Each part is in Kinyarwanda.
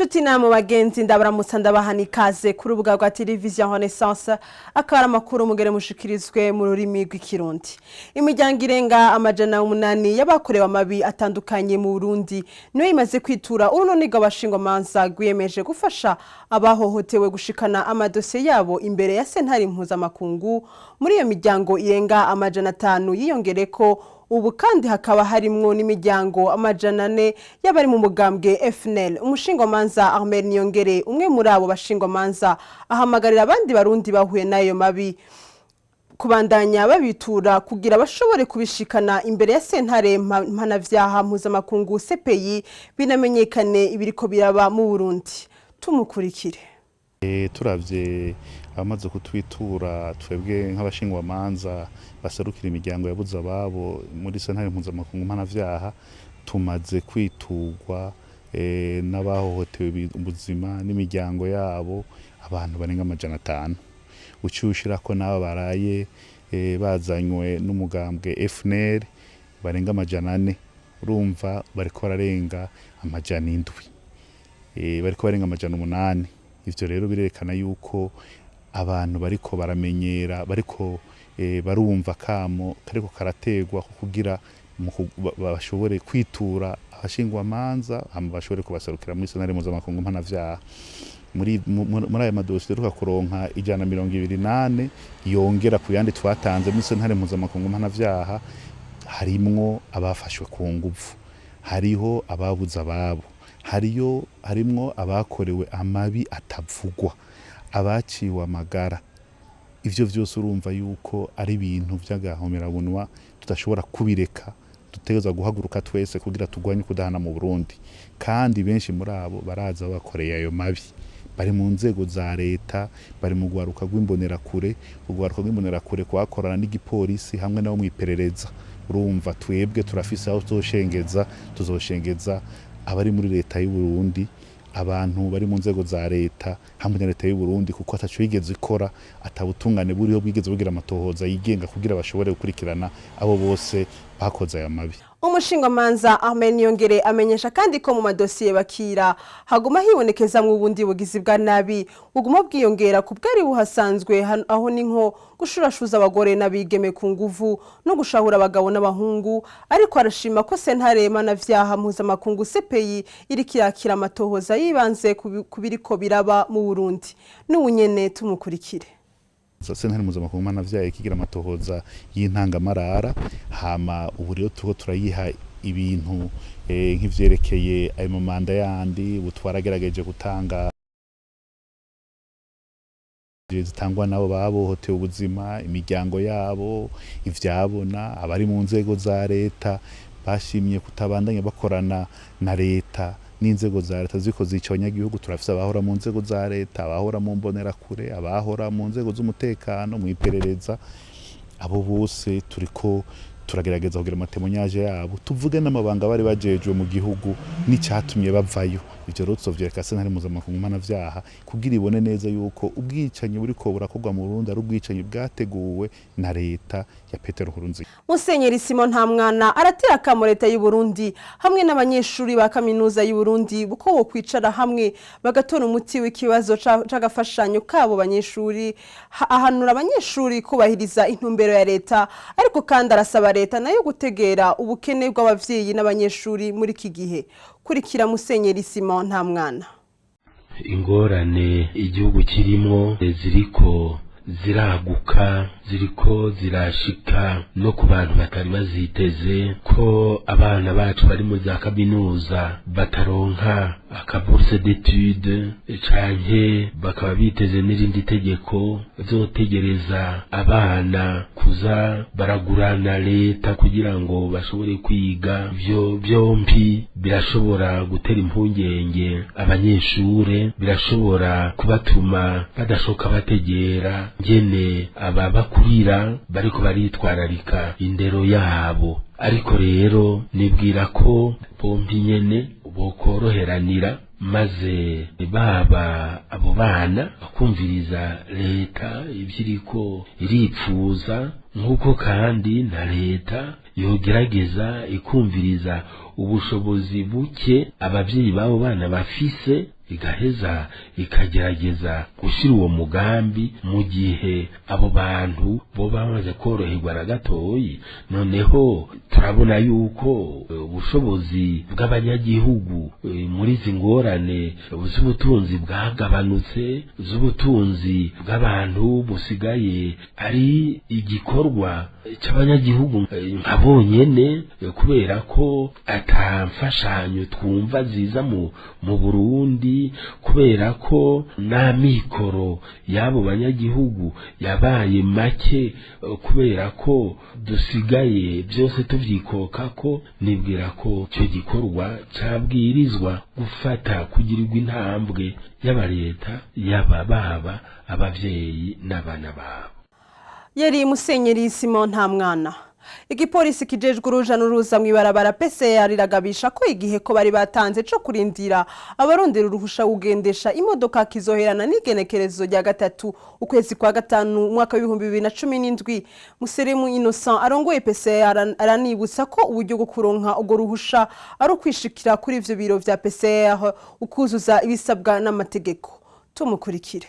Nshuti namwe bagenzi ndabaramutsa ndabahana ikaze ku rubuga rwa televiziyo Renaissance akara amakuru mugere mushikirizwe mu rurimi rw'ikirundi. Imiryango irenga amajana 8 y'abakorewe amabi atandukanye mu Burundi niyo imaze kwitura urunoniga abashingwamanza gwiyemeje gufasha abahohotewe gushikana amadosiye yabo imbere ya sentare mpuzamakungu. Muri iyo miryango irenga amajana 5 yiyongereko ubu kandi hakaba harimwo n'imiryango amajana 4 y'abari mu mugambwe FNL. Umushingwamanza Ahmed Niyongere umwe muri abo bashingwamanza ahamagarira abandi barundi bahuye nayo mabi kubandanya babitura kugira bashobore kubishikana imbere ya sentare mpanavyaha mpuzamakungu CPI binamenyekane ibiriko biraba mu Burundi. Tumukurikire. Turavye abamaze kutwitura twebwe nk'abashingwamanza baserukira imiryango yabuze ababo muri sentare mpuzamakungu mpanavyaha tumaze kwiturwa n'abahohotewe ubuzima n'imiryango yabo abantu barenga amajana 5 ucyushirako nabo baraye bazanywe n'umugambwe FNL barenga amajana 4 urumva bariko bararenga amajana 7 bariko barenga amajana 8. Ivyo rero birerekana yuko abantu bariko baramenyera bariko barumva kamo kariko karategwa kugira bashobore kwitura abashingwamanza bashobore kubaserukira muri sentare mpuzamakungu mpanavyaha. Muri aya madosiye duka kuronka 128 yongera ku yandi twatanze muri sentare mpuzamakungu mpanavyaha harimwo abafashwe ku nguvu, hariho ababuza ababo, harimwo abakorewe amabi atavugwa, abaciwe amagara. Ivyo vyose urumva yuko ari ibintu vy'agahomerabunwa tudashobora kubireka, dutegerezwa guhaguruka twese kugira tugwanye kudahana mu Burundi. Kandi benshi muri abo baraza bakoreye ayo mabi, bari mu nzego za leta, bari mu gwaruka rw'imbonerakure, ugwaruka rw'imbonerakure kwakorana n'igipolisi hamwe nabo mwiperereza. Urumva twebwe turafise aho tuzoshengeza abari muri leta y'u Burundi, abantu bari mu nzego za leta hamwe na leta y'u Burundi, kuko ataco yigeze ikora, atabutungane buriho bwigeze bugira amatohoza yigenga kugira bashobore gukurikirana abo bose bakoze aya mabi. Umushingwamanza Ahmed Niyongere amenyesha kandi ko mu madosiye bakira haguma hibonekeza mu bundi bugizi bwa nabi buguma bwiyongera ku bwari buhasanzwe aho ninko gushurashuza abagore n'abigeme ku nguvu no gushahura abagabo n'abahungu. Ariko arashima ko sentare mpanavyaha mpuzamakungu CPI iri kirakira amatohoza yibanze kubiriko biraba mu Burundi. N'ubunyene tumukurikire. Sentare mpuzamakungu mpanavyaha ikigira amatohoza y'intangamarara, hama ubu rero turayiha ibintu nk'ivyerekeye ayo mamanda yandi butwaragerageje gutanga zitangwa nabo babohotewe ubuzima, imiryango yabo, ivyabona, abari mu nzego za leta bashimye kutabandanya bakorana na leta n'inzego za leta ziko zica abanyagihugu. Turafise abahora mu nzego za leta, abahora mu mbonerakure, abahora mu nzego z'umutekano, mu iperereza. Abo bose turiko turagerageza kugira amatemonyaje yabo, tuvuge n'amabanga bari bajejwe mu gihugu n'icatumye bavayo. Ivyo rero tuzovyereka sentare mpuzamakungu mpanavyaha kugira ibone neza yuko ubwicanyi buriko burakorwa mu Burundi ari ubwicanyi bwateguwe na leta ya Petero Nkurunziza. Musenyeri Simon Ntamwana aratera akamo leta y'u Burundi hamwe n'abanyeshuri ba kaminuza y'u Burundi buko bo kwicara hamwe bagatora umuti w'ikibazo c'agafashanyo kabo banyeshuri. Ahanura abanyeshuri kubahiriza intumbero ya leta, ariko kandi arasaba leta nayo gutegera ubukene bw'abavyeyi n'abanyeshuri muri iki gihe. Kurikira Musenyeri Simon Ntamwana. Ingorane igihugu kirimwo ziriko ziraguka, ziriko zirashika no ku bantu batari baziteze, ko abana bacu bari mu za kaminuza bataronka akabourse d'études canke bakaba biteze n'irindi tegeko zotegereza abana kuza baragurana leta kugira ngo bashobore kwiga. Vyo byompi birashobora gutera impungenge abanyeshure, birashobora kubatuma badashoka bategera ngene aba bakurira bariko baritwararika indero yabo. Ariko rero nibwira ko bompi nyene bokoroheranira maze baba abo bana bakumviriza leta ivyiriko iripfuza, nkuko kandi na leta yogerageza ikumviriza ubushobozi buke abavyeyi babo bana bafise igaheza ikagerageza gushyira uwo mugambi mu gihe abo bantu bo bamaze koroherwa na gatoyi. Noneho turabona yuko ubushobozi bw'abanyagihugu muri izi ngorane z'ubutunzi bwagabanutse, z'ubutunzi bw'abantu busigaye ari igikorwa cy'abanyagihugu nka bonyene, kubera ko atamfashanyo twumva ziza mu Burundi, kubera ko n'amikoro y'abo banyagihugu yabaye make, kubera ko dusigaye byose tuvyikoka ko. Nibwira ko cyo gikorwa cyabwirizwa gufata kugirirwa intambwe y'aba leta, y'aba baba abavyeyi n'abana babo. Yari Musenyeri Simon Ntamwana. Igipolisi kijejwe uruja n'uruza mw'ibarabara PCR riragabisha ko igihe ko bari batanze cyo kurindira abarondera uruhusha kugendesha imodoka kizoherana n'igenekerezo rya 3 ukwezi kwa 5 umwaka wa 2017. Museremu Innocent arongoye PCR aranibutsa ko uburyo bwo kuronka ugo ruhusha ari ukwishikira kuri ivyo biro vya PCR ukuzuza ibisabwa n'amategeko. Tumukurikire.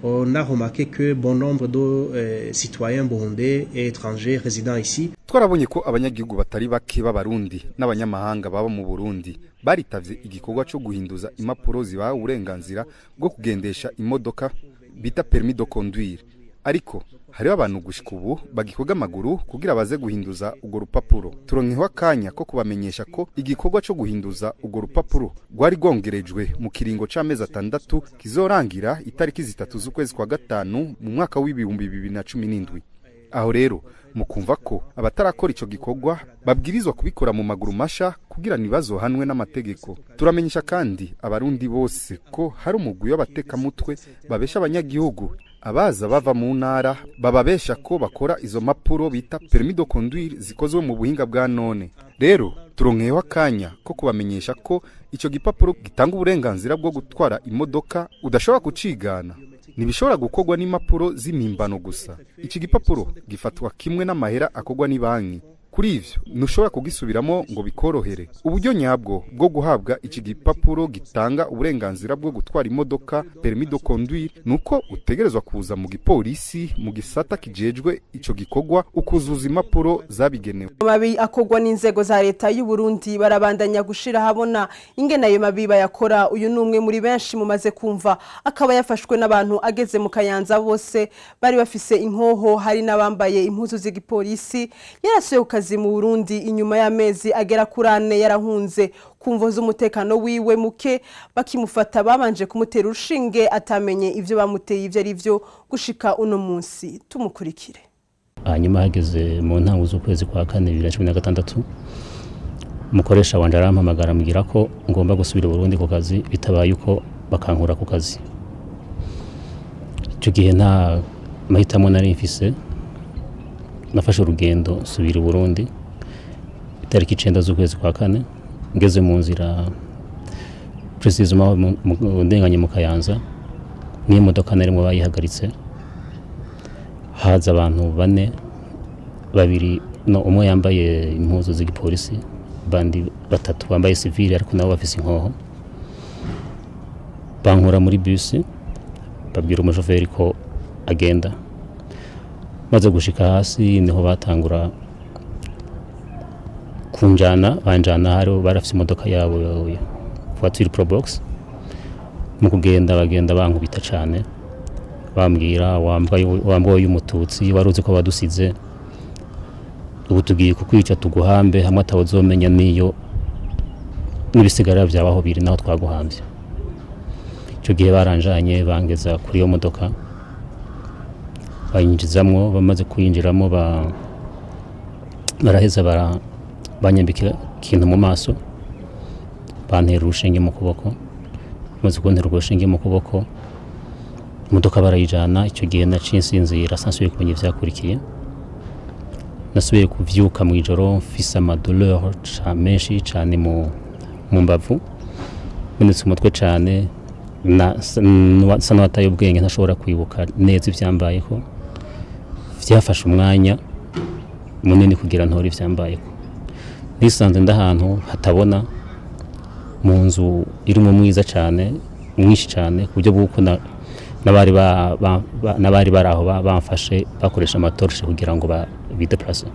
On a remarqué que bon nombre de citoyens burundais et étrangers résidant ici. Twarabonye ko abanyagihugu batari bake b'abarundi n'abanyamahanga baba mu Burundi baritavye igikorwa cyo guhinduza impapuro zibaha uburenganzira bwo kugendesha imodoka bita permis de conduire. Ariko hariho abantu gushika ubu bagikoga amaguru kugira baze guhinduza ugo rupapuro. Turonkeho akanya ko kubamenyesha ko igikorwa cyo guhinduza ugo rupapuro rwari gongerejwe mu kiringo c'amezi 6 kizorangira itariki 3 z'ukwezi kwa 5 mu mwaka w'2017. Aho rero mukumva ko abatarakora ico gikorwa babwirizwa kubikora mu maguru masha kugira nibazohanwe n'amategeko. Turamenyesha kandi abarundi bose ko hari umugwi w'abateka mutwe babesha abanyagihugu abaza bava mu ntara bababesha ko bakora izo mapuro bita permis de conduire zikozwe mu buhinga bwa none. Rero turonkeho akanya ko kubamenyesha ko ico gipapuro gitanga uburenganzira bwo gutwara imodoka udashobora kucigana. Nibishobora gukorwa n'impapuro z'imimbano gusa. Iki gipapuro gifatwa kimwe n'amahera akorwa ni banki. Kuri ivyo nushobora kugisubiramo ngo bikorohere. Uburyo nyabwo bwo guhabwa iki gipapuro gitanga uburenganzira bwo gutwara imodoka permis de conduire nuko utegerezwa kuza mu gipolisi mu gisata kijejwe ico gikorwa ukuzuza impapuro zabigenewe. Amabi akogwa n'inzego za leta y'u Burundi barabandanya gushira habona ingene ayo mabi bayakora. Uyu numwe muri benshi mumaze kumva akaba yafashwe n'abantu ageze mu Kayanza, bose bari bafise inkoho, hari nabambaye impuzu z'igipolisi. Yarasuye mu Burundi inyuma y'amezi agera kuri 4 yarahunze kumvo z'umutekano wiwe muke, bakimufata babanje kumutera urushinge atamenye ivyo bamuteye ivyo ari byo gushika uno munsi. Tumukurikire. Hanyuma hageze mu ntango z'ukwezi kwa 4 2016 umukoresha wanje arampamagara mugira ko ngomba gusubira Burundi ku kazi, bitabaye uko bakankura ku kazi. Icyo gihe nta mahitamo nari mfise, nafashe urugendo subira Burundi itariki 9 z'ukwezi kwa 4. Ngeze mu nzira precisement ndenganye mu Kayanza, ni imodoka narimo bayihagaritse. Haza abantu 4, babiri no umwe yambaye impuzu z'igipolisi, bandi 3 bambaye civil ariko nabo bafise inkoho. Bankura muri bus, babwira umushoferi ko agenda. Maze gushika hasi niho batangura kunjana, banjana haro barafise imodoka yabo voiture Probox. Mu kugenda bagenda bankubita cyane, bambwira wambaye umututsi waruzi ko badusize, ubu tugiye kukwica tuguhambe hamwe atawuzomenya niyo nibisigara byabaho biri naho twaguhambye. Icyo gihe baranjanye bangeza kuri iyo modoka, bayinjizamwo. Bamaze kuyinjiramo baraheza banyambika ikintu mu maso, bantera urushinge mu kuboko. Maze kuntera urushinge mu kuboko, imodoka barayijana. Icyo gihe naciye nsinzira sansuye kumenya ivyakurikiye. Nasubiye kuvyuka mu ijoro mfise amadouleur menshi cyane mu mbavu, menetse umutwe cyane, sana wataye ubwenge ntashobora kwibuka neza ivyambayeho. Vyafashe umwanya munini kugira ntore ivyambayeho. Nisanze ndahantu hatabona, mu nzu irimo mwiza cyane mwinshi cyane ku buryo bw'uko n'abari bari aho bamfashe bakoresha amatorshe kugira ngo bideplace.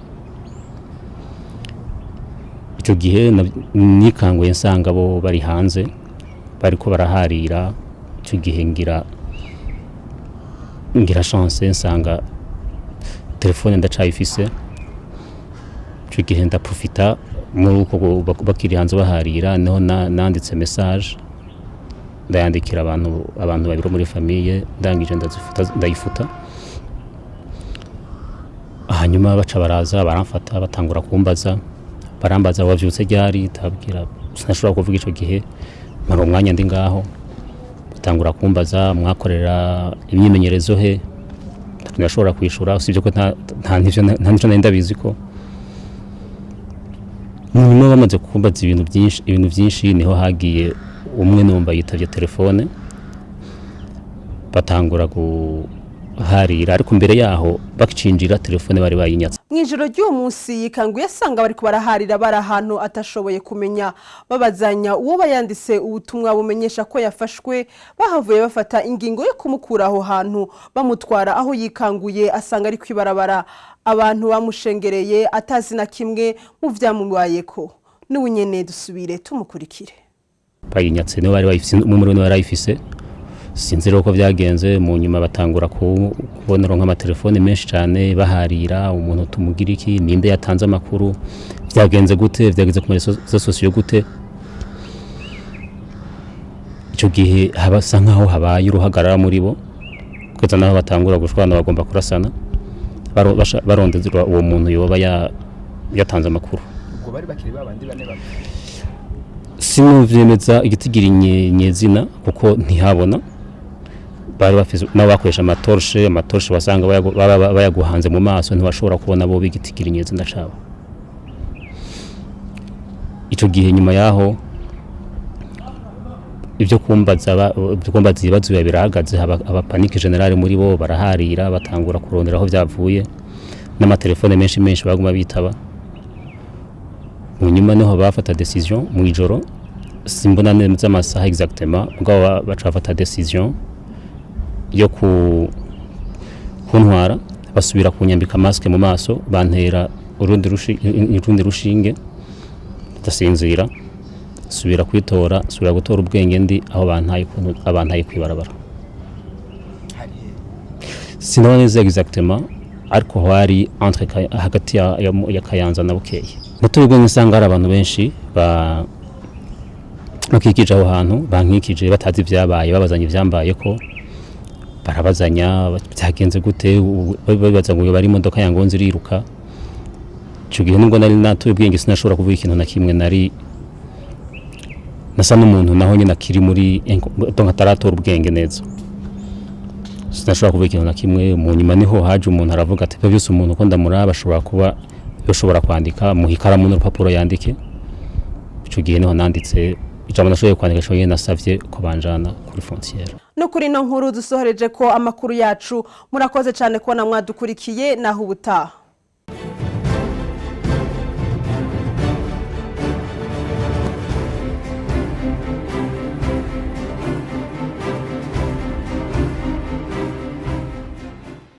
Icyo gihe nikanguye nsanga bo bari hanze bariko baraharira. Icyo gihe ngira chance nsanga telefone ndacayifise. Icyo gihe ndaprofita muri uko bakiri hanze baharira, niho nanditse message ndayandikira abantu babiro muri famille, ndangije ndayifuta. Hanyuma baca baraza baramfata batangura kumbaza, barambaza wavyutse ryari, tabwira sinashobora kuvuga icyo gihe mara umwanya ndi ngaho. Batangura kumbaza mwakorera imyimenyerezo he, tunashobora kwishura usibye ko nta nivyo ndabizi ko. Nyuma bamaze kumbaza ibintu byinshi niho hagiye umwe numva yitavye telefone, batangura guharira, ariko mbere yaho bakicinjira telefone bari bayinyatse. Mwijoro ry'uwo munsi yikanguye asanga bariko baraharira bari ahantu atashoboye kumenya, babazanya uwo bayanditse ubutumwa bumenyesha ko yafashwe. Bahavuye bafata ingingo yo kumukura aho hantu bamutwara aho yikanguye asanga ari kwibarabara. Abantu bamushengereye atazi na kimwe mu vyamubayeko. N'ubu nyene dusubire tumukurikire. Bayinyatse niwe bari bayifise, umumuro niwe yarayifise. Sinzi rero ko byagenze. Mu nyuma batangura kubonera nk'amatelefone menshi cyane baharira umuntu tumugira iki, ninde yatanze amakuru, byagenze gute, byageze ku mezo sosiyo gute. Icyo gihe habasa nkaho habaye uruhagarara muri bo, kugeza naho batangura gushwana bagomba kurasana barondezera uwo muntu yoba yatanze amakuru. Ubwo bari bakiri babandi bane bamwe simuvyemeza igitigiri nyezina kuko ntihabona. Bari bafise n'abakoresha amatorshe wasanga bayaguhanze mu maso, ntibashobora kubona bo bigitigiri nyezina cabo. Ico gihe nyuma yaho ibyo kumbaza ibibazo birahagaze, aba panique generale muri bo baraharira batangura kurondera aho byavuye, n'amatelefone menshi baguma bitaba. Mu nyuma niho bafata decision mu ijoro, simbona neza amasaha exactement, ubwo bacafata decision yo kuntwara, basubira kunyambika maske mu maso, bantera urundi rushinge, ndasinzira, subira gutora ubwenge ndi aho bantaye kwibarabara. Sinabona neza exactement, ariko hari entre hagati ya Kayanza na Bukeye. Natubwo nsanga ari abantu benshi bakikije aho hantu, bankikije batazi ibyabaye, babazanye ivyambaye ko, barabazanya byagenze gute, babaza ngo bari imodoka yangonze iriruka. Cyo gihe nubwo nari natuye ubwenge sinashobora kuvuga ikintu na kimwe, nasa n'umuntu naho nyine akiri muri donc ataratora ubwenge neza, sinashobora kuvuga ikintu na kimwe. Mu nyuma niho haje umuntu aravuga ati byose umuntu ko ndamuraba ashobora kuba yoshobora kwandika mu ikaramu n'urupapuro yandike. Icyo gihe niho nanditse ijambo nashoboye kwandika, cyo nasavye ko banjana kuri frontière. No kuri no nkuru dusohoreje ko amakuru yacu. Murakoze cyane kubona mwadukurikiye, naho ubutaha.